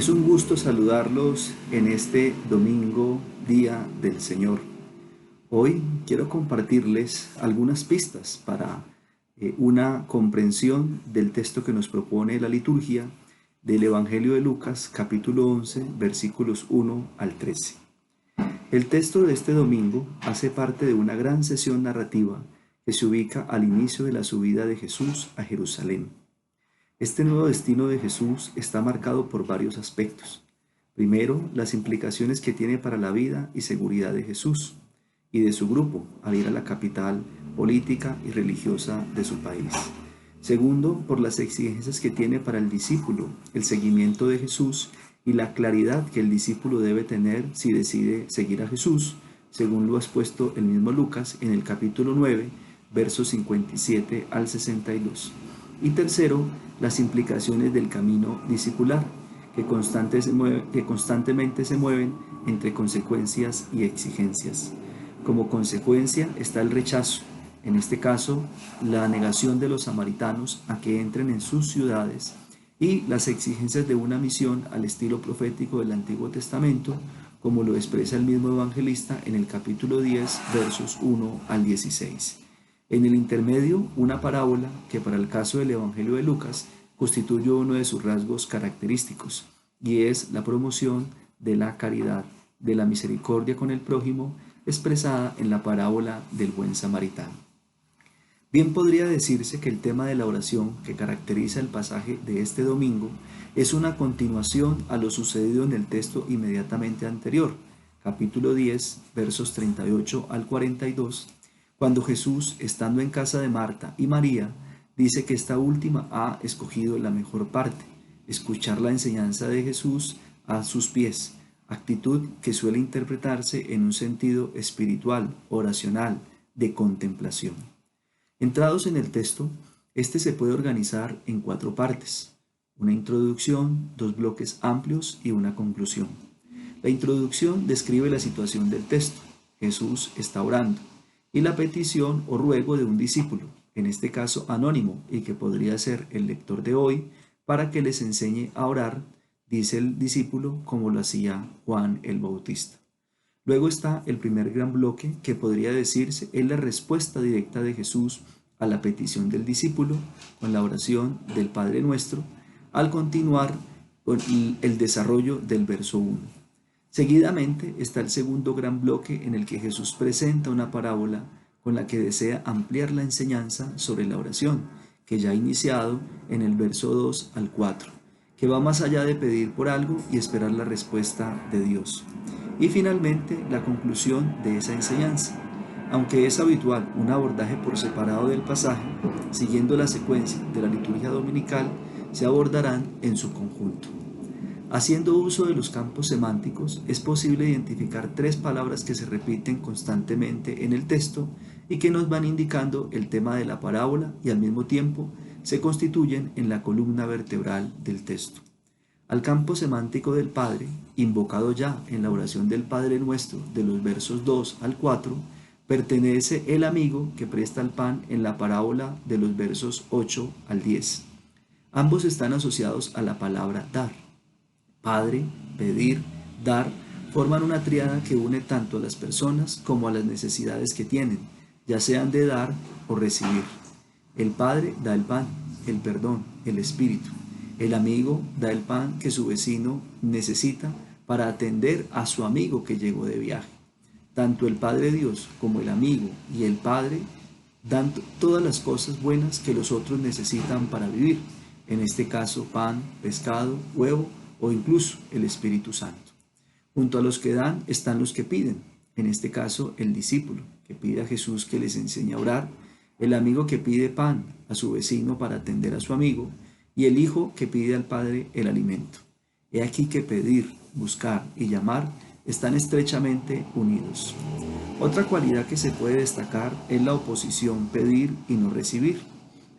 Es un gusto saludarlos en este domingo, Día del Señor. Hoy quiero compartirles algunas pistas para una comprensión del texto que nos propone la liturgia del Evangelio de Lucas, capítulo 11, versículos 1 al 13. El texto de este domingo hace parte de una gran sesión narrativa que se ubica al inicio de la subida de Jesús a Jerusalén. Este nuevo destino de Jesús está marcado por varios aspectos. Primero, las implicaciones que tiene para la vida y seguridad de Jesús y de su grupo al ir a la capital política y religiosa de su país. Segundo, por las exigencias que tiene para el discípulo, el seguimiento de Jesús y la claridad que el discípulo debe tener si decide seguir a Jesús, según lo ha expuesto el mismo Lucas en el capítulo 9, versos 57 al 62. Y tercero, las implicaciones del camino discipular, que constantemente se mueven entre consecuencias y exigencias. Como consecuencia está el rechazo, en este caso la negación de los samaritanos a que entren en sus ciudades, y las exigencias de una misión al estilo profético del Antiguo Testamento, como lo expresa el mismo evangelista en el capítulo 10, versos 1 al 16. En el intermedio, una parábola que para el caso del Evangelio de Lucas constituye uno de sus rasgos característicos, y es la promoción de la caridad, de la misericordia con el prójimo, expresada en la parábola del buen samaritano. Bien podría decirse que el tema de la oración que caracteriza el pasaje de este domingo es una continuación a lo sucedido en el texto inmediatamente anterior, capítulo 10, versos 38 al 42, cuando Jesús, estando en casa de Marta y María, dice que esta última ha escogido la mejor parte, escuchar la enseñanza de Jesús a sus pies, actitud que suele interpretarse en un sentido espiritual, oracional, de contemplación. Entrados en el texto, este se puede organizar en 4 partes: una introducción, 2 bloques amplios y una conclusión. La introducción describe la situación del texto. Jesús está orando, y la petición o ruego de un discípulo, en este caso anónimo y que podría ser el lector de hoy, para que les enseñe a orar, dice el discípulo, como lo hacía Juan el Bautista. Luego está el primer gran bloque, que podría decirse es la respuesta directa de Jesús a la petición del discípulo con la oración del Padre Nuestro, al continuar con el desarrollo del verso 1. Seguidamente está el segundo gran bloque, en el que Jesús presenta una parábola con la que desea ampliar la enseñanza sobre la oración, que ya ha iniciado en el verso 2 al 4, que va más allá de pedir por algo y esperar la respuesta de Dios. Y finalmente la conclusión de esa enseñanza. Aunque es habitual un abordaje por separado del pasaje, siguiendo la secuencia de la liturgia dominical, se abordarán en su conjunto. Haciendo uso de los campos semánticos, es posible identificar 3 palabras que se repiten constantemente en el texto y que nos van indicando el tema de la parábola y al mismo tiempo se constituyen en la columna vertebral del texto. Al campo semántico del Padre, invocado ya en la oración del Padre Nuestro de los versos 2 al 4, pertenece el amigo que presta el pan en la parábola de los versos 8 al 10. Ambos están asociados a la palabra dar. Padre, pedir, dar, forman una tríada que une tanto a las personas como a las necesidades que tienen, ya sean de dar o recibir. El Padre da el pan, el perdón, el espíritu. El amigo da el pan que su vecino necesita para atender a su amigo que llegó de viaje. Tanto el Padre Dios como el amigo y el Padre dan todas las cosas buenas que los otros necesitan para vivir, en este caso pan, pescado, huevo o incluso el Espíritu Santo. Junto a los que dan están los que piden, en este caso el discípulo, que pide a Jesús que les enseñe a orar, el amigo que pide pan a su vecino para atender a su amigo, y el hijo que pide al Padre el alimento. He aquí que pedir, buscar y llamar están estrechamente unidos. Otra cualidad que se puede destacar es la oposición pedir y no recibir.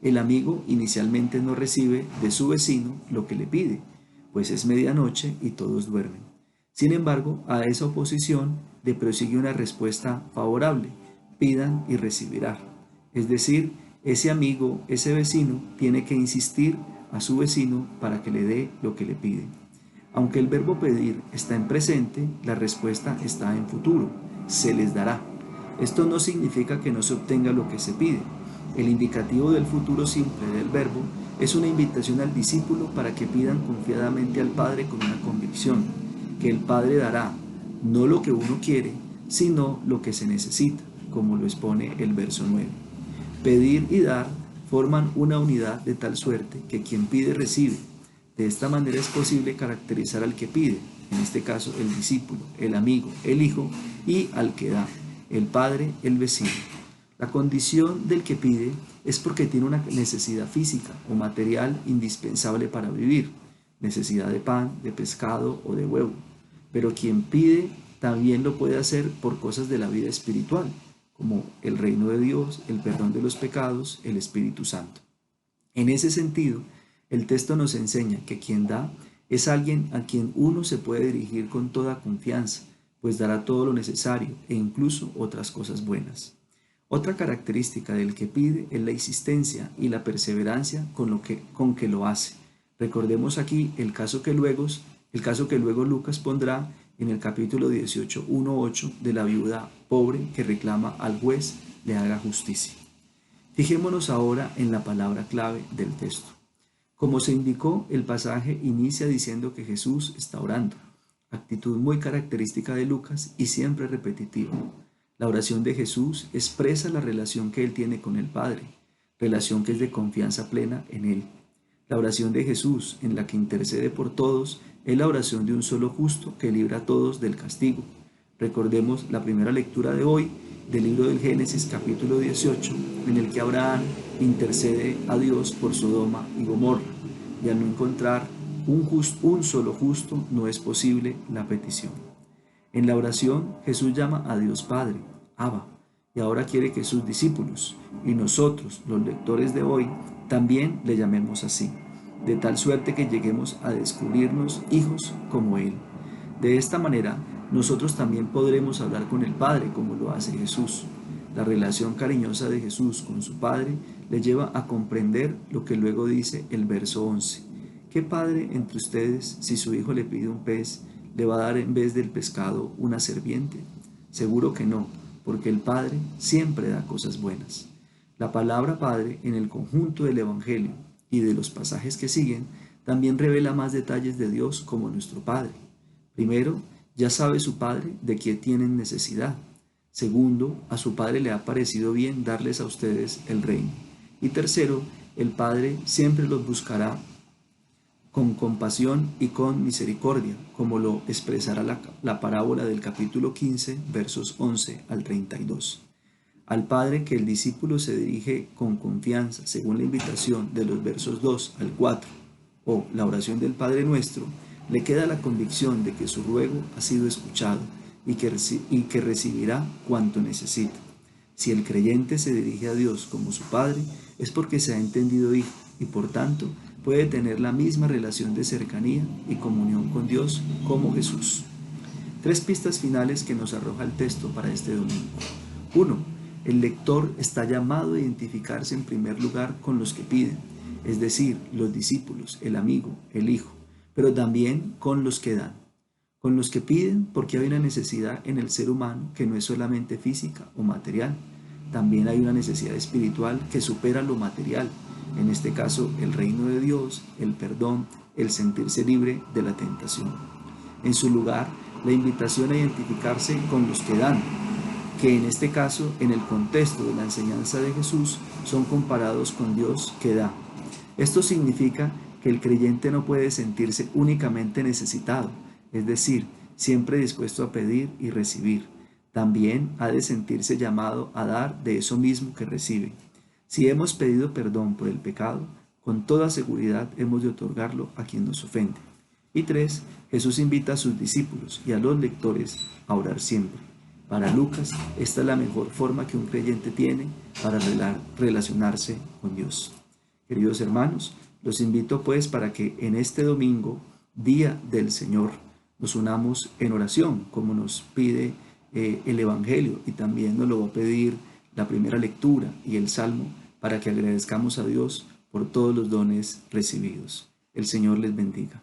El amigo inicialmente no recibe de su vecino lo que le pide, pues es medianoche y todos duermen. Sin embargo, a esa oposición le prosigue una respuesta favorable: pidan y recibirán. Es decir, ese amigo, ese vecino, tiene que insistir a su vecino para que le dé lo que le pide. Aunque el verbo pedir está en presente, la respuesta está en futuro. Se les dará. Esto no significa que no se obtenga lo que se pide. El indicativo del futuro simple del verbo es una invitación al discípulo para que pidan confiadamente al Padre con una convicción, que el Padre dará no lo que uno quiere, sino lo que se necesita, como lo expone el verso 9. Pedir y dar forman una unidad de tal suerte que quien pide recibe. De esta manera es posible caracterizar al que pide, en este caso el discípulo, el amigo, el hijo, y al que da, el padre, el vecino. La condición del que pide es porque tiene una necesidad física o material indispensable para vivir, necesidad de pan, de pescado o de huevo. Pero quien pide también lo puede hacer por cosas de la vida espiritual, como el reino de Dios, el perdón de los pecados, el Espíritu Santo. En ese sentido, el texto nos enseña que quien da es alguien a quien uno se puede dirigir con toda confianza, pues dará todo lo necesario e incluso otras cosas buenas. Otra característica del que pide es la insistencia y la perseverancia con que lo hace. Recordemos aquí el caso que luego Lucas pondrá en el capítulo 18, 1:8 de la viuda pobre que reclama al juez le haga justicia. Fijémonos ahora en la palabra clave del texto. Como se indicó, el pasaje inicia diciendo que Jesús está orando, actitud muy característica de Lucas y siempre repetitiva. La oración de Jesús expresa la relación que él tiene con el Padre, relación que es de confianza plena en él. La oración de Jesús, en la que intercede por todos, es la oración de un solo justo que libra a todos del castigo. Recordemos la primera lectura de hoy del libro del Génesis capítulo 18, en el que Abraham intercede a Dios por Sodoma y Gomorra, y al no encontrar un solo justo no es posible la petición. En la oración Jesús llama a Dios Padre, Abba, y ahora quiere que sus discípulos y nosotros, los lectores de hoy, también le llamemos así, de tal suerte que lleguemos a descubrirnos hijos como Él. De esta manera, nosotros también podremos hablar con el Padre como lo hace Jesús. La relación cariñosa de Jesús con su Padre le lleva a comprender lo que luego dice el verso 11. ¿Qué padre entre ustedes, si su hijo le pide un pez, le va a dar en vez del pescado una serpiente? Seguro que no, porque el Padre siempre da cosas buenas. La palabra Padre en el conjunto del Evangelio y de los pasajes que siguen también revela más detalles de Dios como nuestro Padre. Primero, ya sabe su Padre de qué tienen necesidad. Segundo, a su Padre le ha parecido bien darles a ustedes el reino. Y tercero, el Padre siempre los buscará con compasión y con misericordia, como lo expresará la parábola del capítulo 15, versos 11 al 32. Al Padre que el discípulo se dirige con confianza, según la invitación de los versos 2 al 4, o la oración del Padre Nuestro, le queda la convicción de que su ruego ha sido escuchado y que recibirá cuanto necesita. Si el creyente se dirige a Dios como su Padre, es porque se ha entendido hijo y por tanto puede tener la misma relación de cercanía y comunión con Dios como Jesús. Tres pistas finales que nos arroja el texto para este domingo. 1. El lector está llamado a identificarse en primer lugar con los que piden, es decir, los discípulos, el amigo, el hijo, pero también con los que dan. Con los que piden porque hay una necesidad en el ser humano que no es solamente física o material, también hay una necesidad espiritual que supera lo material, en este caso el reino de Dios, el perdón, el sentirse libre de la tentación. En su lugar, la invitación a identificarse con los que dan, que en este caso, en el contexto de la enseñanza de Jesús, son comparados con Dios que da. Esto significa que el creyente no puede sentirse únicamente necesitado, es decir, siempre dispuesto a pedir y recibir. También ha de sentirse llamado a dar de eso mismo que recibe. Si hemos pedido perdón por el pecado, con toda seguridad hemos de otorgarlo a quien nos ofende. Y 3. Jesús invita a sus discípulos y a los lectores a orar siempre. Para Lucas, esta es la mejor forma que un creyente tiene para relacionarse con Dios. Queridos hermanos, los invito pues para que en este domingo, Día del Señor, nos unamos en oración, como nos pide el Evangelio, y también nos lo va a pedir la primera lectura y el Salmo, para que agradezcamos a Dios por todos los dones recibidos. El Señor les bendiga.